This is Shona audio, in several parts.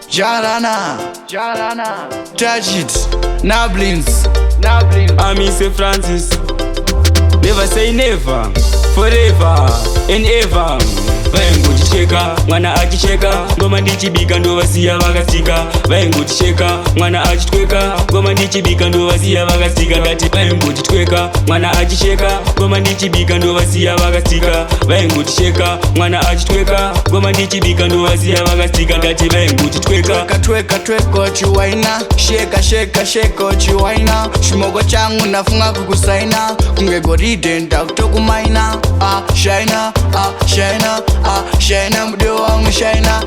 Jarana, touch it, Nablins. I'm St. Francis. Never say never, forever and ever. Vaingoticheka, mwana achicheka, ngoma ndichibika ndo vasiya vakasika. Vaingoticheka, mwana achitweka, ngoma ndichibika ndo vasiya vakasika. Ngati vaingoticheka, mwana achicheka, ngoma ndichibika ndo vasiya vakasika. Vaingoticheka, mwana achitweka, ngoma ndichibika ndo vasiya vakasika. Ngati vaingoticheka, tweka chiwaina, sheka chiwaina. Shimogo changu nafunga kukusaina, kunge goride ndakutokumaina. Shaina mdio wangu shaina.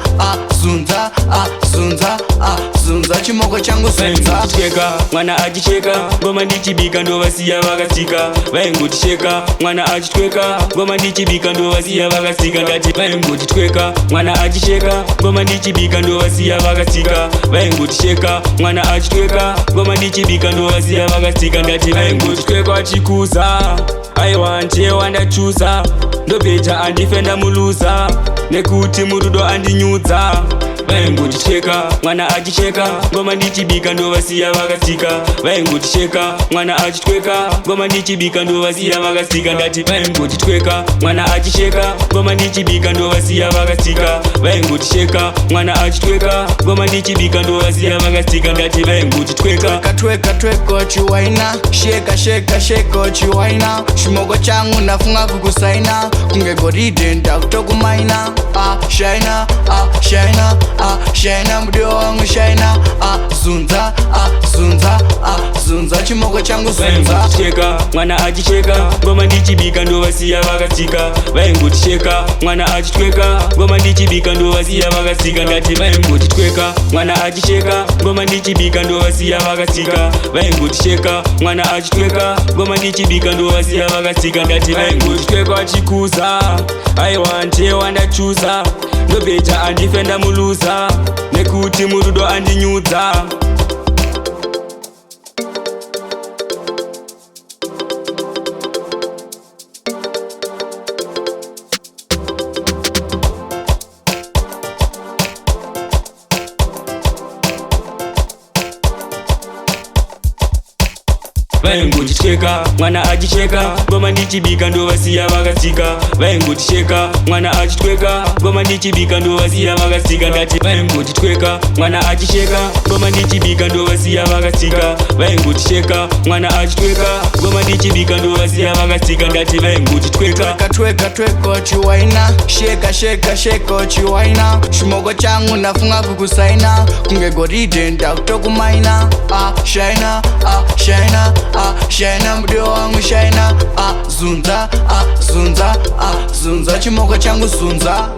Zunza chimogo changu zunza. Vaingoticheka, mwana achicheka, ngoma ndichibika ndo vasiya vakasika. Vaingoticheka, mwana achitweka, ngoma ndichibika ndo vasiya vakasika. Ngati vaingoticheka, mwana achicheka, ngoma ndichibika ndo vasiya vakasika. Vaingoticheka, mwana achitweka, ngoma ndichibika ndo vasiya vakasika. Ngati vaingoticheka achikuza, I want you wandachuza. Ndopeta andifenda muluza, nekuti murudo andinyudza. Vaingoticheka, mwana achicheka, ngoma ndichibika ndo vasiya vakasika. Vaingoticheka, mwana achitweka, ngoma ndichibika ndo vasiya vakasika. Ngati vaingoticheka, mwana achicheka, ngoma ndichibika ndo vasiya vakasika. Vaingoticheka, mwana achitweka, ngoma ndichibika ndo vasiya vakasika. Ngati vaingoticheka, tweka chiwaina, sheka chiwaina. Shimogo changu nafunga kukusaina, kunge goride ndakutokumaina. Shaina mdio wangu shaina. Zunza chimogo changu zunza. Vaingoticheka, mwana achicheka, ngoma ndichibika ndo vasiya vakasika. Vaingoticheka, mwana achitweka, ngoma ndichibika ndo vasiya vakasika. Ngati vaingoticheka, mwana achicheka, ngoma ndichibika ndo vasiya vakasika. Vaingoticheka, mwana achitweka, ngoma ndichibika ndo vasiya vakasika. Ngati vaingoticheka achikuza, I want you wandachuza. Ndopeta andifenda muluza, nekuti murudo andinyudza. Vaingoticheka, mwana achicheka, ngoma ndichibika ndo vasiya vakasika. Vaingoticheka, mwana achitweka, ngoma ndichibika ndo vasiya vakasika. Ngati vaingoticheka, mwana achicheka, ngoma ndichibika ndo vasiya vakasika. Vaingoticheka, mwana achitweka, ngoma ndichibika ndo vasiya vakasika. Ngati vaingoticheka, tweka chiwaina, sheka chiwaina. Shimogo changu nafunga kukusaina, kunge goride ndakutokumaina. Shaina mdio wangu shaina. Zunza chimogo changu zunza.